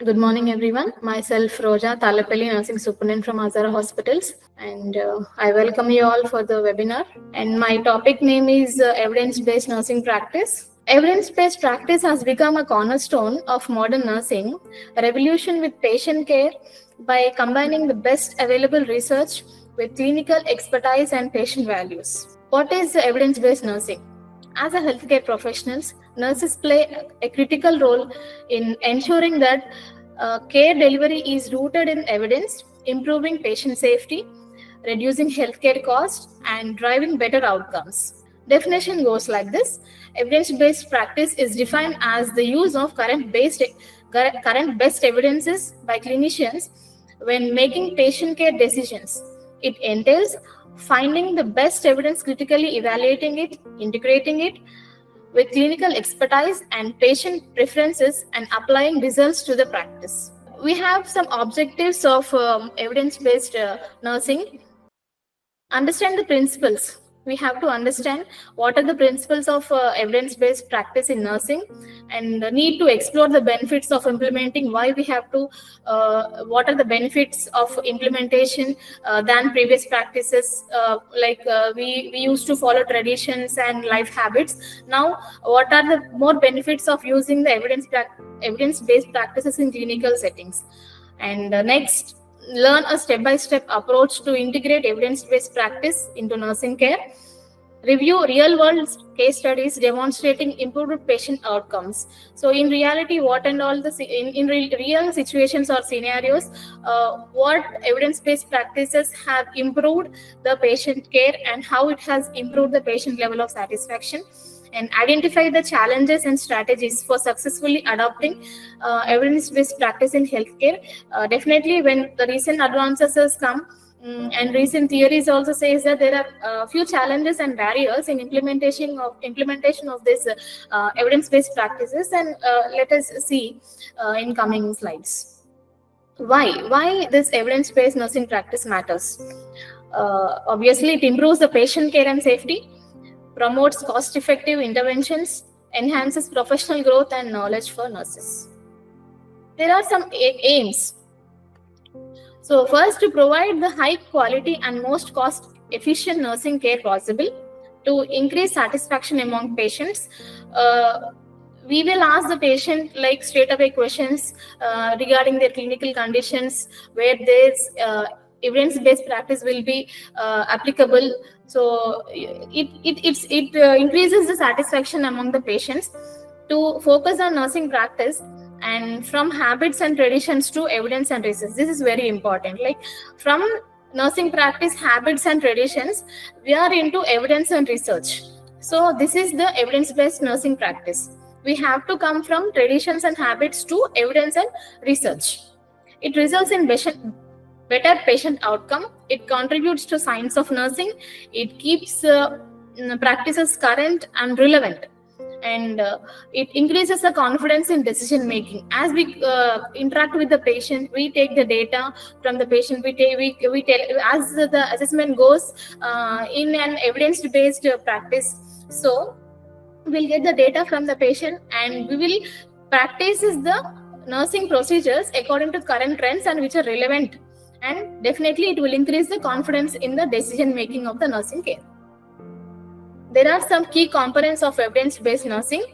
Good morning, everyone. Myself, Roja, Talapalli, nursing superintendent from Ajara Hospitals, and I welcome you all for the webinar. And my topic name is evidence-based nursing practice. Evidence-based practice has become a cornerstone of modern nursing, a revolution with patient care by combining the best available research with clinical expertise and patient values. What is evidence-based nursing? As a healthcare professionals, nurses play a critical role in ensuring that care delivery is rooted in evidence, improving patient safety, reducing healthcare costs, and driving better outcomes. Definition goes like this. Evidence-based practice is defined as the use of current best evidences by clinicians when making patient care decisions. It entails finding the best evidence, critically evaluating it, integrating it with clinical expertise and patient preferences, and applying results to the practice. We have some objectives of evidence-based nursing. Understand the principles. We have to understand what are the principles of evidence-based practice in nursing, and need to explore the benefits of implementing, why we have to, what are the benefits of implementation than previous practices. We used to follow traditions and life habits. Now, what are the more benefits of using the evidence-based practices in clinical settings? And next, learn a step-by-step approach to integrate evidence-based practice into nursing care. Review real-world case studies demonstrating improved patient outcomes. So, in reality, what and all the in real situations or scenarios, what evidence-based practices have improved the patient care and how it has improved the patient level of satisfaction. And identify the challenges and strategies for successfully adopting evidence-based practice in healthcare. Definitely, when the recent advances has come, and recent theories also says that there are a few challenges and barriers in implementation of this evidence-based practices, and let us see in coming slides. Why this evidence-based nursing practice matters? Obviously, it improves the patient care and safety, promotes cost-effective interventions, enhances professional growth and knowledge for nurses. There are some aims. So first, to provide the high quality and most cost-efficient nursing care possible, to increase satisfaction among patients. We will ask the patient like straight away questions regarding their clinical conditions, where there's evidence-based practice will be applicable. So it increases the satisfaction among the patients. To focus on nursing practice and from habits and traditions to evidence and research. This is very important. Like from nursing practice, habits and traditions, we are into evidence and research. So this is the evidence-based nursing practice. We have to come from traditions and habits to evidence and research. It results in better patient outcome. It contributes to science of nursing. It keeps practices current and relevant. And it increases the confidence in decision making. As we interact with the patient, we take the data from the patient. We tell as the assessment goes in an evidence-based practice. So we'll get the data from the patient, and we will practice the nursing procedures according to current trends and which are relevant. And definitely, it will increase the confidence in the decision making of the nursing care. There are some key components of evidence-based nursing.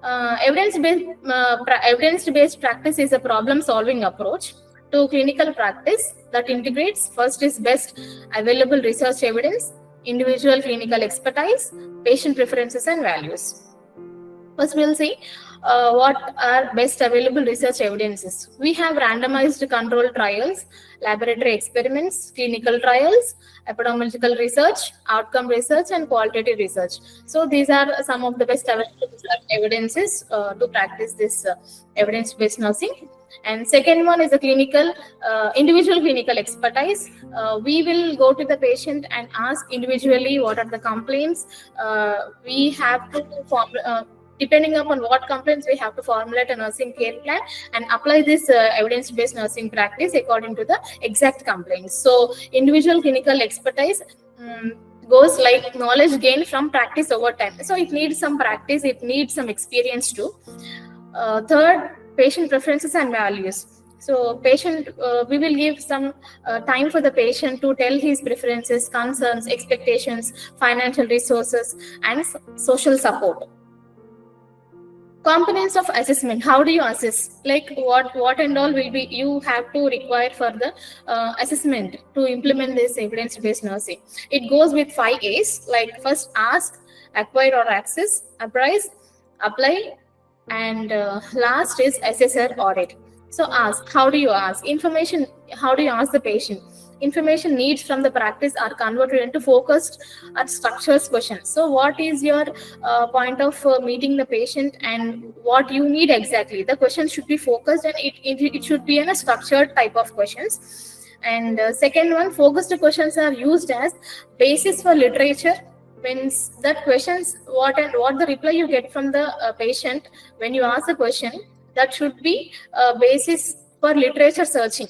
Evidence-based practice is a problem-solving approach to clinical practice that integrates, first is best available research evidence, individual clinical expertise, patient preferences and values. First, we'll see what are best available research evidences. We have randomized controlled trials, laboratory experiments, clinical trials, epidemiological research, outcome research, and qualitative research. So these are some of the best available evidences to practice this evidence-based nursing. And second one is the individual clinical expertise. We will go to the patient and ask individually what are the complaints. We have to depending upon what complaints, we have to formulate a nursing care plan and apply this evidence-based nursing practice according to the exact complaints. So individual clinical expertise goes like knowledge gained from practice over time. So it needs some practice, it needs some experience too. Third, patient preferences and values. So patient, we will give some time for the patient to tell his preferences, concerns, expectations, financial resources, and social support. Components of assessment. How do you assess? Like what and all will be you have to require for the assessment to implement this evidence-based nursing. It goes with 5 A's. Like first, ask, acquire or access, appraise, apply, and last is assess or audit. So ask. How do you ask? Information. How do you ask the patient? Information needs from the practice are converted into focused or structured questions. So what is your point of meeting the patient and what you need exactly? The question should be focused and it should be in a structured type of questions. And second one, focused questions are used as basis for literature. Means that questions, what the reply you get from the patient when you ask the question, that should be a basis for literature searching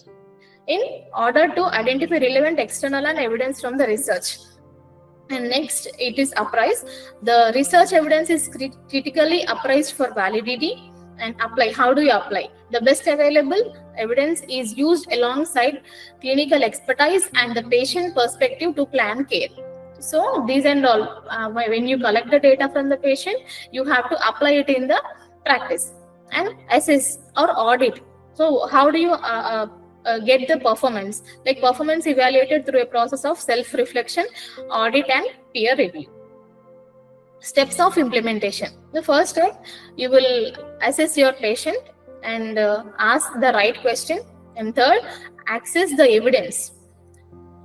in order to identify relevant external and evidence from the research. And next, it is appraise. The research evidence is critically appraised for validity. And apply. How do you apply? The best available evidence is used alongside clinical expertise and the patient perspective to plan care. So these and all, when you collect the data from the patient, you have to apply it in the practice. And assess or audit. So how do you get the performance? Like performance evaluated through a process of self-reflection, audit, and peer review. Steps of implementation. The first step, you will assess your patient and ask the right question. And third, access the evidence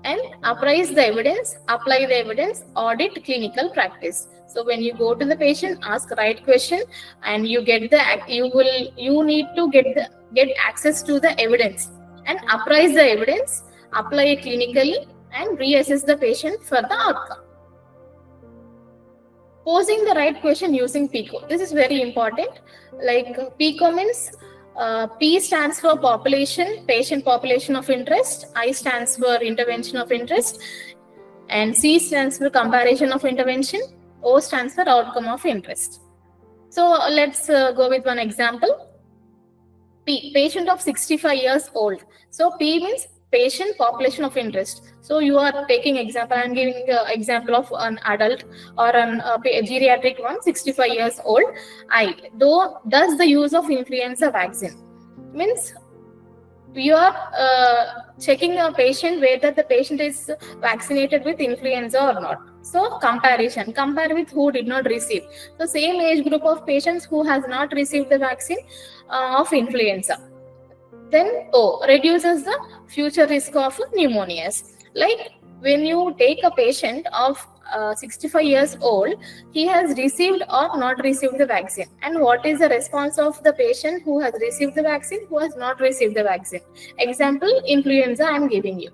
and appraise the evidence, apply the evidence, audit clinical practice. So when you go to the patient, ask the right question, and you get you need to get access to the evidence and appraise the evidence, apply it clinically, and reassess the patient for the outcome. Posing the right question using PICO. This is very important. Like PICO means P stands for population, patient population of interest. I stands for intervention of interest. And C stands for comparison of intervention. O stands for outcome of interest. So let's go with one example. P, patient of 65 years old. So P means patient population of interest. So you are taking example, I am giving example of an adult or a geriatric one, 65 years old. I, does the use of influenza vaccine. Means you are checking a patient whether the patient is vaccinated with influenza or not. So comparison, compare with who did not receive. So same age group of patients who has not received the vaccine of influenza. Then O, reduces the future risk of pneumonias. Like when you take a patient of 65 years old, he has received or not received the vaccine. And what is the response of the patient who has received the vaccine, who has not received the vaccine? Example, influenza I am giving you.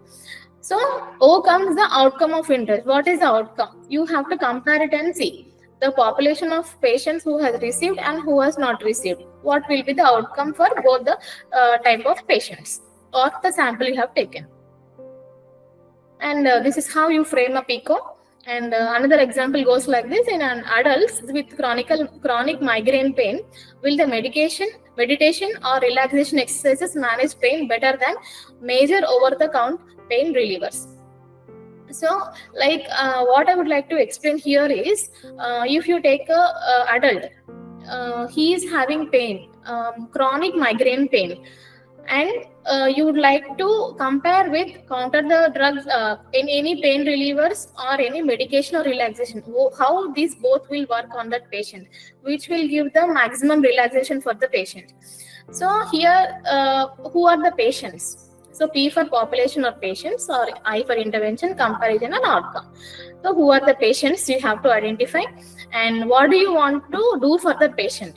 So O comes the outcome of interest. What is the outcome? You have to compare it and see the population of patients who has received and who has not received. What will be the outcome for both the type of patients or the sample you have taken? And this is how you frame a PICO. And another example goes like this. In an adults with chronic migraine pain, will the meditation or relaxation exercises manage pain better than major over-the-counter pain relievers? So like what I would like to explain here is if you take a adult, he is having pain, chronic migraine pain, and you would like to compare with counter the drugs in any pain relievers or any medication or relaxation, how these both will work on that patient, which will give the maximum relaxation for the patient. So here who are the patients? So P for population or patients, or I for intervention, comparison, and outcome. So who are the patients you have to identify, and what do you want to do for the patient?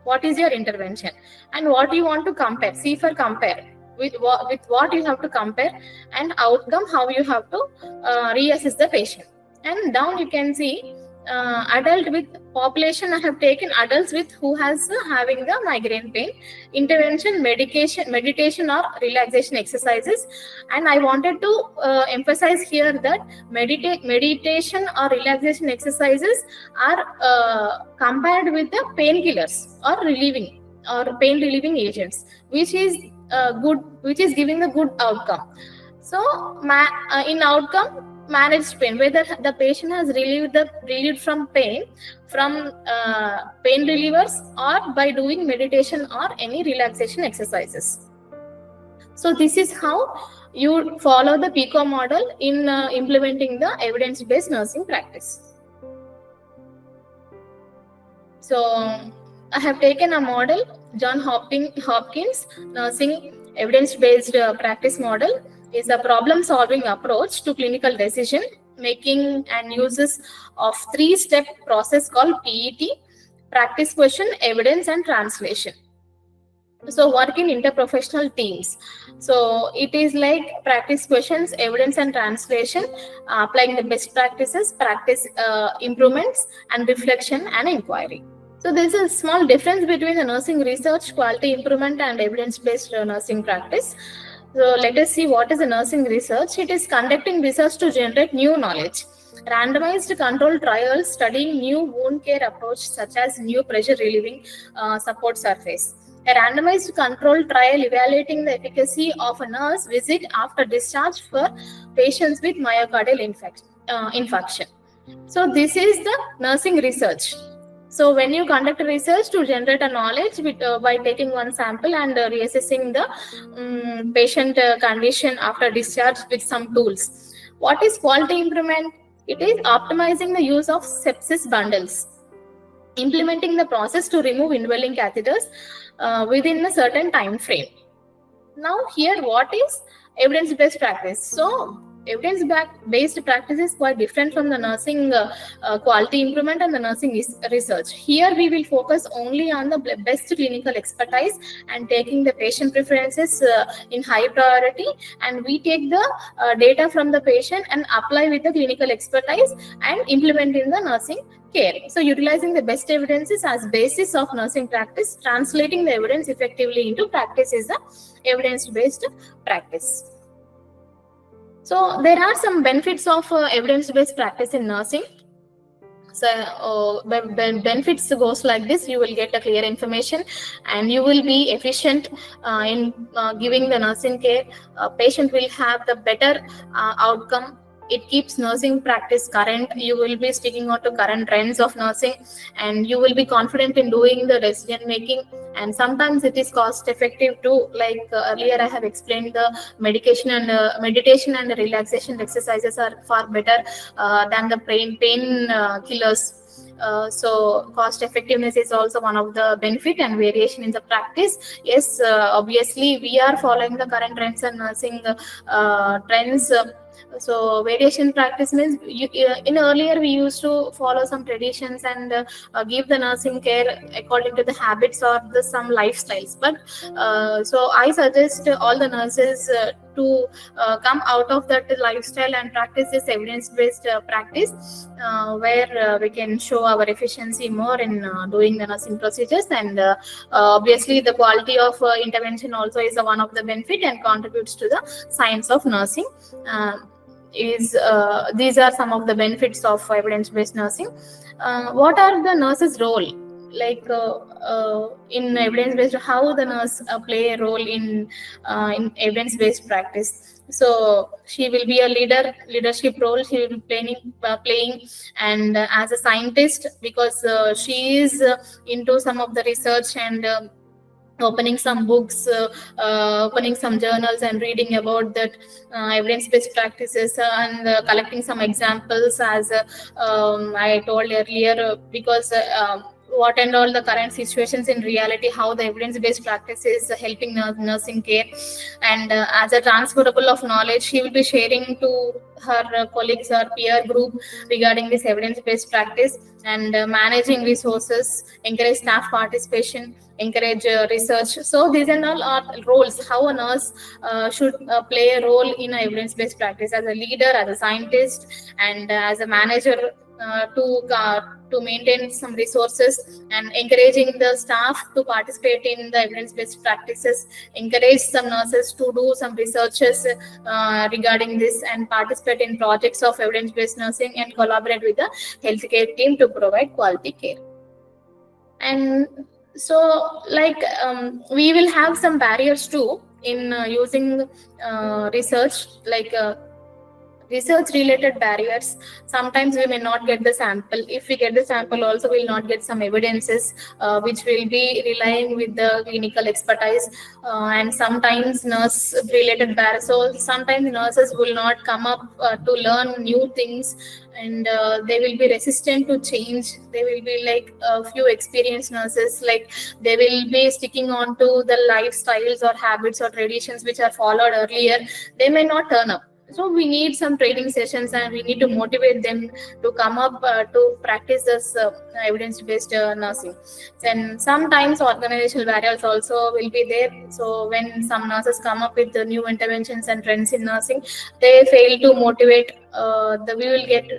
What is your intervention, and what do you want to compare? C for compare. With what you have to compare, and outcome, how you have to reassess the patient. And down you can see adult with population. I have taken adults with who has having the migraine pain, intervention, meditation or relaxation exercises. And I wanted to emphasize here that meditation or relaxation exercises are compared with the painkillers or pain relieving agents, which is giving the good outcome. So in outcome, managed pain, whether the patient has relieved from pain from pain relievers or by doing meditation or any relaxation exercises. So this is how you follow the PICO model in implementing the evidence-based nursing practice. So I have taken a model, Johns Hopkins Nursing Evidence-Based Practice Model is a problem-solving approach to clinical decision making and uses of 3-step process called PET: practice, question, evidence, and translation. So work in interprofessional teams. So it is like practice, questions, evidence, and translation, applying the best practices, practice improvements, and reflection and inquiry. So there's a small difference between the nursing research, quality improvement, and evidence-based nursing practice. So let us see what is the nursing research. It is conducting research to generate new knowledge. Randomized controlled trials studying new wound care approach such as new pressure relieving support surface. A randomized controlled trial evaluating the efficacy of a nurse visit after discharge for patients with myocardial infarction. So this is the nursing research. So when you conduct research to generate a knowledge by taking one sample and reassessing the patient condition after discharge with some tools. What is quality improvement? It is optimizing the use of sepsis bundles, implementing the process to remove indwelling catheters within a certain time frame. Now here, what is evidence-based practice? So evidence-based practice is quite different from the nursing quality improvement and the nursing research. Here we will focus only on the best clinical expertise and taking the patient preferences in high priority, and we take the data from the patient and apply with the clinical expertise and implement in the nursing care. So utilizing the best evidences as basis of nursing practice, translating the evidence effectively into practice is the evidence-based practice. So there are some benefits of evidence-based practice in nursing. So benefits goes like this: you will get a clear information and you will be efficient in giving the nursing care. Patient will have the better outcome. It keeps nursing practice current. You will be sticking out to current trends of nursing, and you will be confident in doing the decision making. And sometimes it is cost effective too. Like earlier I have explained, the meditation and the relaxation exercises are far better than the pain killers. So cost effectiveness is also one of the benefit, and variation in the practice. Yes, obviously we are following the current trends and nursing trends. So variation practice means in earlier we used to follow some traditions and give the nursing care according to the habits or some lifestyles. But so I suggest all the nurses to come out of that lifestyle and practice this evidence-based practice, where we can show our efficiency more in doing the nursing procedures. And obviously the quality of intervention also is one of the benefit and contributes to the science of nursing. These are some of the benefits of evidence-based nursing. What are the nurse's role? Like in evidence-based, how the nurse play a role in evidence-based practice. So she will be a leadership role. She will be playing and as a scientist, because she is into some of the research and opening some books, opening some journals and reading about that evidence-based practices and collecting some examples, as I told earlier, because what and all the current situations in reality, how the evidence-based practice is helping nursing care. And as a transferable of knowledge, she will be sharing to her colleagues or peer group regarding this evidence-based practice, and managing resources, encourage staff participation, encourage research. So these and all are roles, how a nurse should play a role in evidence-based practice, as a leader, as a scientist, and as a manager, to maintain some resources, and encouraging the staff to participate in the evidence-based practices, encourage some nurses to do some researches regarding this, and participate in projects of evidence-based nursing, and collaborate with the healthcare team to provide quality care. And So we will have some barriers too in using research, research related barriers. Sometimes we may not get the sample. If we get the sample also, we'll not get some evidences which will be relying with the clinical expertise, and sometimes nurse related barriers. So sometimes nurses will not come up to learn new things, and they will be resistant to change. They will be like a few experienced nurses, like they will be sticking on to the lifestyles or habits or traditions which are followed earlier. They may not turn up. So we need some training sessions, and we need to motivate them to come up to practice this evidence-based nursing. And sometimes organizational barriers also will be there. So when some nurses come up with the new interventions and trends in nursing, they fail to motivate. We will get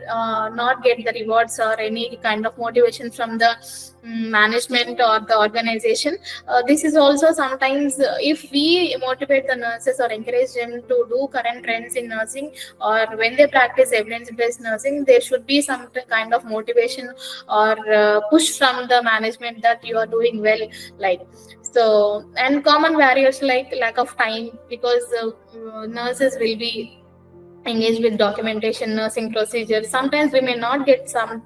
not get the rewards or any kind of motivation from the management or the organization. This is also sometimes, if we motivate the nurses or encourage them to do current trends in nursing, or when they practice evidence-based nursing, there should be some kind of motivation or push from the management that you are doing well. Like, so, and common barriers like lack of time, because nurses will be engaged with documentation, nursing procedures. Sometimes we may not get some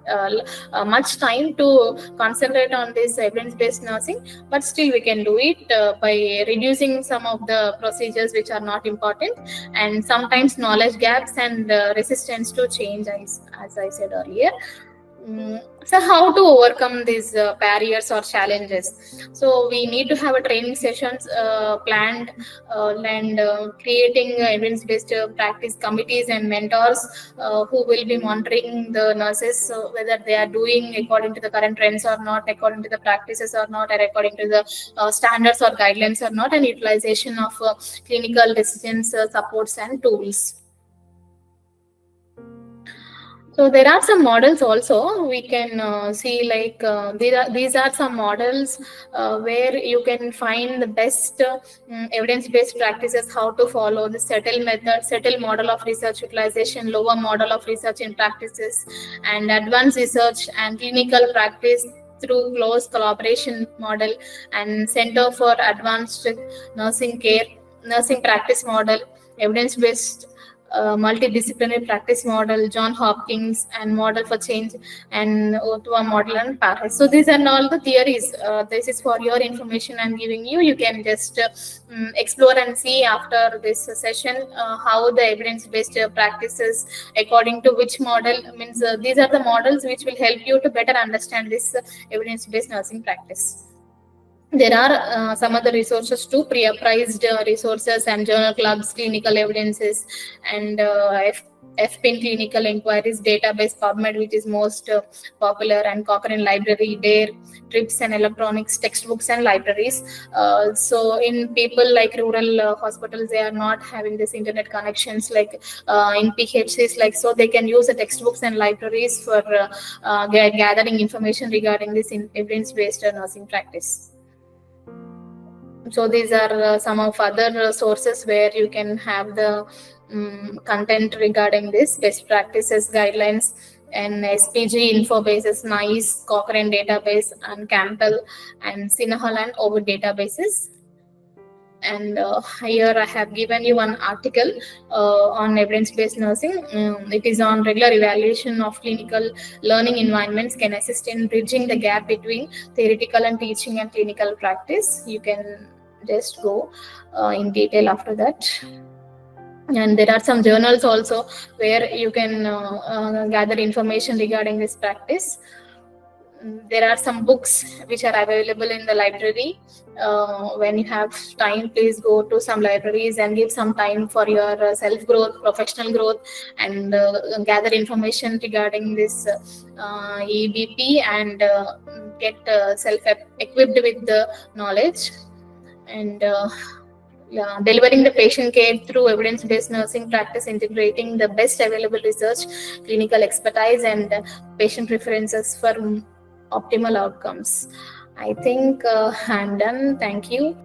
much time to concentrate on this evidence-based nursing, but still we can do it by reducing some of the procedures which are not important. And sometimes knowledge gaps and resistance to change, as I said earlier. So how to overcome these barriers or challenges? So we need to have a training sessions planned, and creating evidence-based practice committees and mentors who will be monitoring the nurses, whether they are doing according to the current trends or not, according to the practices or not, or according to the standards or guidelines or not, and utilization of clinical decisions supports and tools. So there are some models also we can see, like these are some models where you can find the best evidence-based practices, how to follow the settle method, settle model of research utilization, lower model of research in practices, and advanced research and clinical practice through close collaboration model, and Center for Advanced Nursing Care, nursing practice model, evidence-based multidisciplinary practice model, John Hopkins, and model for change, and Ottawa model and Paris. So these are all the theories. This is for your information I'm giving you. You can just explore and see after this session how the evidence-based practices according to which model means. These are the models which will help you to better understand this evidence-based nursing practice. There are some other resources too, pre-apprised resources and journal clubs, clinical evidences, and FPIN clinical inquiries database, PubMed, which is most popular, and Cochrane Library, DARE, TRIPS, and electronics textbooks and libraries. So in people like rural hospitals, they are not having this internet connections like in PHCs, like, so they can use the textbooks and libraries for gathering information regarding this evidence-based nursing practice. So these are some of other sources where you can have the content regarding this best practices guidelines, and SPG info bases, NICE, Cochrane database, and Campbell, and Sinahal and Ovid databases. And here I have given you one article on evidence-based nursing. It is on regular evaluation of clinical learning environments can assist in bridging the gap between theoretical and teaching and clinical practice. You can just go in detail after that. And there are some journals also where you can gather information regarding this practice. There are some books which are available in the library. When you have time, please go to some libraries and give some time for your self-growth, professional growth, and gather information regarding this EBP, and get self-equipped with the knowledge. And delivering the patient care through evidence-based nursing practice, integrating the best available research, clinical expertise, and patient preferences for optimal outcomes. I think I'm done. Thank you.